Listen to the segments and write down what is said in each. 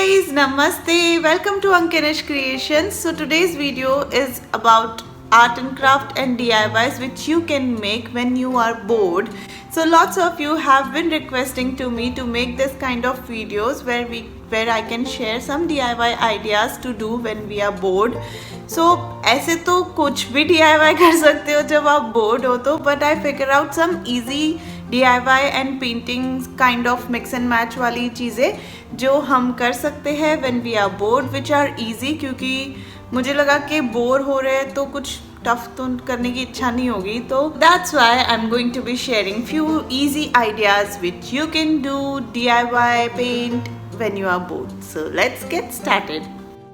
guys, namaste. Welcome to AnkiNish Creations. So today's video is about art and craft and DIYs which you can make when you are bored. So lots of you have been requesting to me to make this kind of videos where I can share some DIY ideas to do when we are bored. So ऐसे तो कुछ भी DIY कर सकते हो जब आप bored हो तो, but I figure out some easy DIY and painting kind of mix and match वाली चीज़ें जो हम कर सकते हैं when we are bored, which are easy, क्योंकि मुझे लगा कि बोर हो रहे हैं तो कुछ टफ तो करने की इच्छा नहीं होगी, तो that's why I'm going to be sharing few easy ideas which you can do DIY paint when you are bored. So let's get started.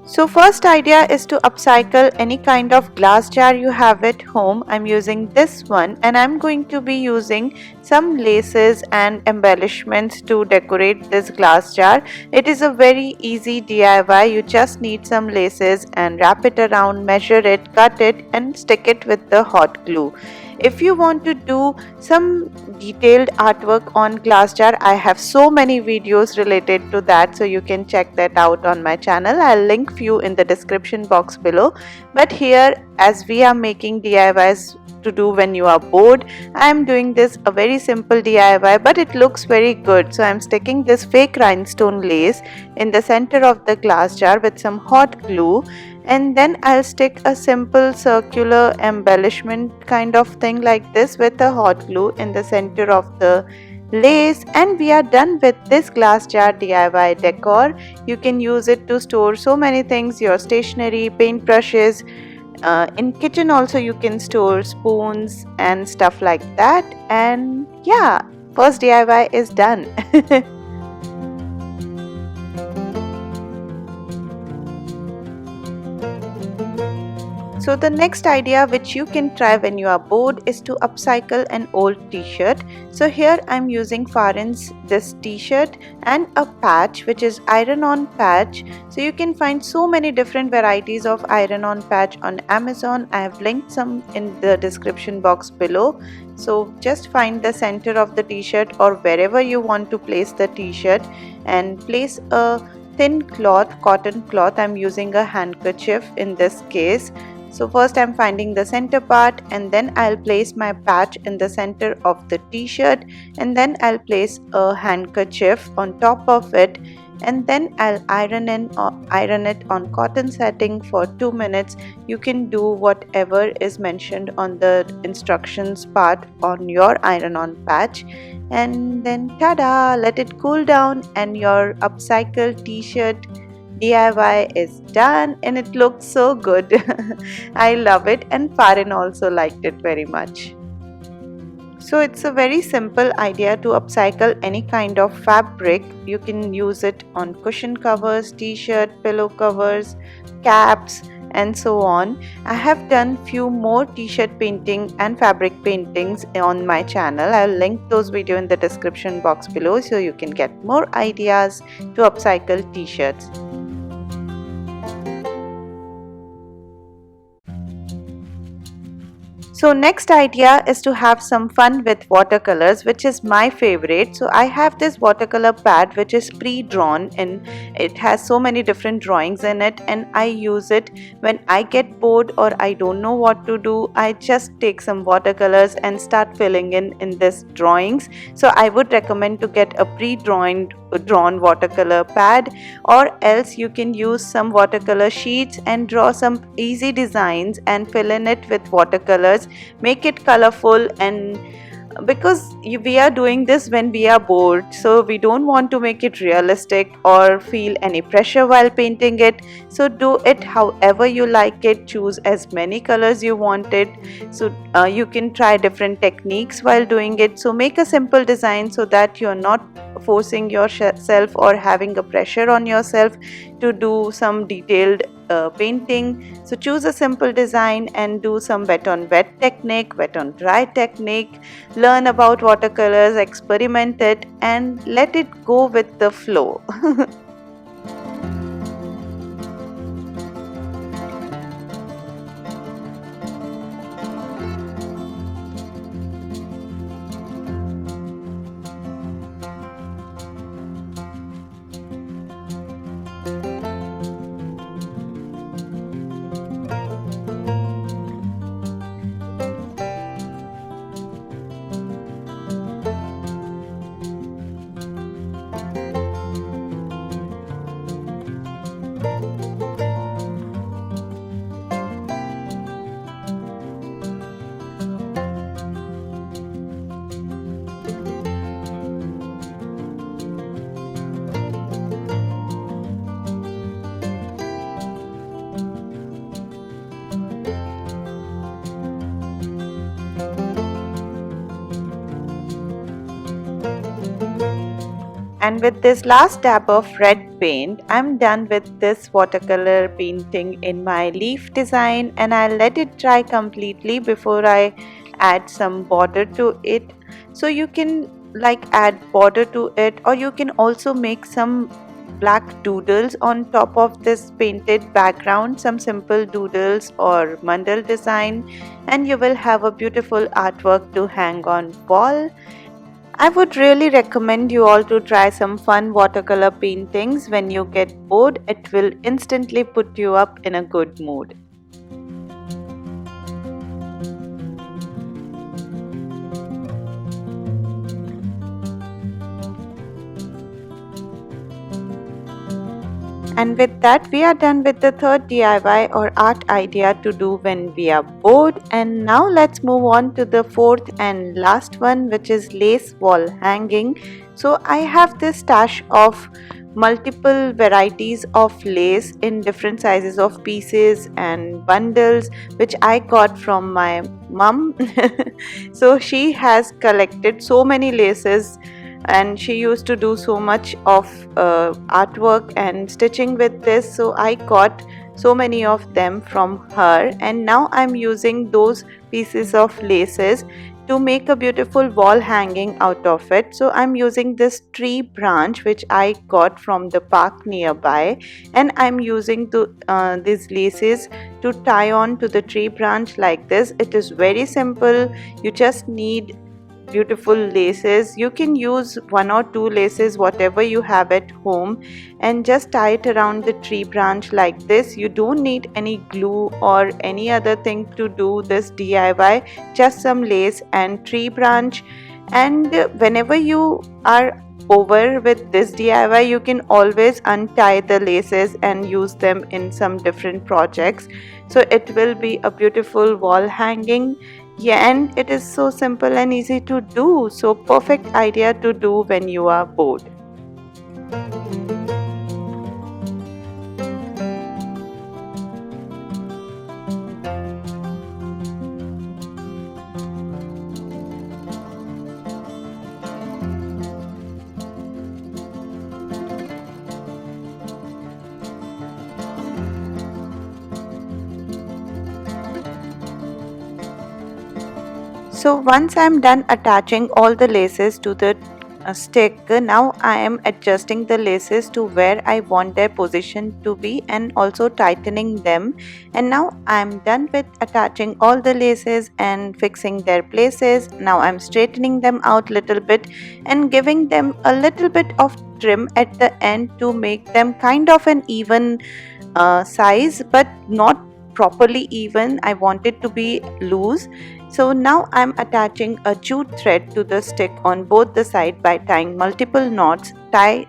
So first idea is to upcycle any kind of glass jar you have at home. I'm using this one and I'm going to be using some laces and embellishments to decorate this glass jar. It is a very easy DIY. You just need some laces and wrap it around, measure it, cut it and stick it with the hot glue. If you want to do some detailed artwork on glass jar, I have so many videos related to that, so you can check that out on my channel. I'll link few in the description box below. But here, as we are making DIYs to do when you are bored, I am doing this a very simple DIY, but it looks very good. So I'm sticking this fake rhinestone lace in the center of the glass jar with some hot glue, and then I'll stick a simple circular embellishment kind of thing like this with a hot glue in the center of the lace, and we are done with this glass jar DIY decor. You can use it to store so many things, your stationery, paint brushes. In kitchen also you can store spoons and stuff like that, and yeah, first DIY is done. So the next idea which you can try when you are bored is to upcycle an old t-shirt. So here I'm using Farin's this t-shirt and a patch which is iron-on patch. So you can find so many different varieties of iron-on patch on Amazon. I have linked some in the description box below. So just find the center of the t-shirt or wherever you want to place the t-shirt and place a thin cloth, cotton cloth. I'm using a handkerchief in this case. So first I'm finding the center part and then I'll place my patch in the center of the t-shirt, and then I'll place a handkerchief on top of it, and then I'll iron it on cotton setting for 2 minutes. You can do whatever is mentioned on the instructions part on your iron-on patch, and then tada, let it cool down and your upcycled t-shirt DIY is done, and it looks so good. I love it, and Farin also liked it very much. So it's a very simple idea to upcycle any kind of fabric. You can use it on cushion covers, t-shirt, pillow covers, caps and so on. I have done few more t-shirt painting and fabric paintings on my channel. I'll link those videos in the description box below so you can get more ideas to upcycle t-shirts. So next idea is to have some fun with watercolors, which is my favorite. So I have this watercolor pad which is pre-drawn and it has so many different drawings in it, and I use it when I get bored or I don't know what to do. I just take some watercolors and start filling in this drawings. So I would recommend to get a drawn watercolor pad, or else you can use some watercolor sheets and draw some easy designs and fill in it with watercolors. Make it colorful, and because we are doing this when we are bored, so we don't want to make it realistic or feel any pressure while painting it. So do it however you like it, choose as many colors you want it. So you can try different techniques while doing it. So make a simple design so that you're not forcing yourself or having a pressure on yourself to do some detailed painting. So choose a simple design and do some wet on wet technique, wet on dry technique. Learn about watercolors, experiment it and let it go with the flow. And with this last dab of red paint, I'm done with this watercolor painting in my leaf design, and I'll let it dry completely before I add some border to it. So you can like add border to it, or you can also make some black doodles on top of this painted background, some simple doodles or mandal design, and you will have a beautiful artwork to hang on wall. I would really recommend you all to try some fun watercolor paintings. When you get bored, it will instantly put you up in a good mood. And with that, we are done with the third DIY or art idea to do when we are bored. And now let's move on to the fourth and last one, which is lace wall hanging. So I have this stash of multiple varieties of lace in different sizes of pieces and bundles, which I got from my mom. So she has collected so many laces, and she used to do so much of artwork and stitching with this, so I got so many of them from her, and now I'm using those pieces of laces to make a beautiful wall hanging out of it. So I'm using this tree branch which I got from the park nearby, and I'm using these laces to tie on to the tree branch like this. It is very simple. You just need beautiful laces. You can use one or two laces, whatever you have at home, and just tie it around the tree branch like this. You don't need any glue or any other thing to do this DIY, just some lace and tree branch. And whenever you are over with this DIY, you can always untie the laces and use them in some different projects, so it will be a beautiful wall hanging. Yeah, and it is so simple and easy to do, so perfect idea to do when you are bored. So once I am done attaching all the laces to the stick, now I am adjusting the laces to where I want their position to be and also tightening them. And now I am done with attaching all the laces and fixing their places. Now I am straightening them out little bit and giving them a little bit of trim at the end to make them kind of an even size, but not properly even. I want it to be loose. So now I'm attaching a jute thread to the stick on both the side by tying multiple knots, tight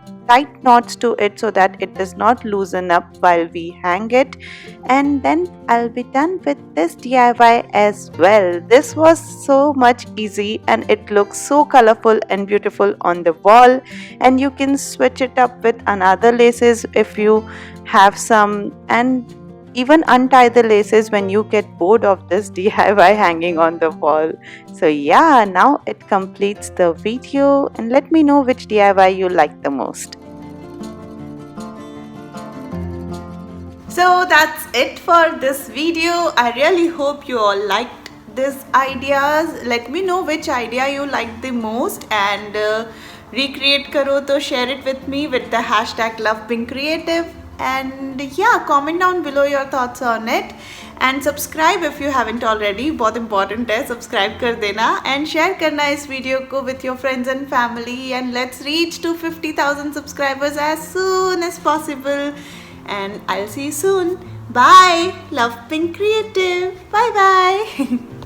knots to it so that it does not loosen up while we hang it. And then I'll be done with this DIY as well. This was so much easy and it looks so colorful and beautiful on the wall, and you can switch it up with another laces if you have some, and even untie the laces when you get bored of this DIY hanging on the wall. So yeah, now it completes the video, and let me know which DIY you like the most. So that's it for this video. I really hope you all liked these ideas. Let me know which idea you liked the most, and recreate karo to share it with me with the hashtag #LoveBeingCreative. And yeah, comment down below your thoughts on it, and subscribe if you haven't already. बहुत important है, subscribe कर देना and share करना इस video को with your friends and family, and let's reach to 50,000 subscribers as soon as possible. And I'll see you soon. Bye. Love being creative. Bye bye.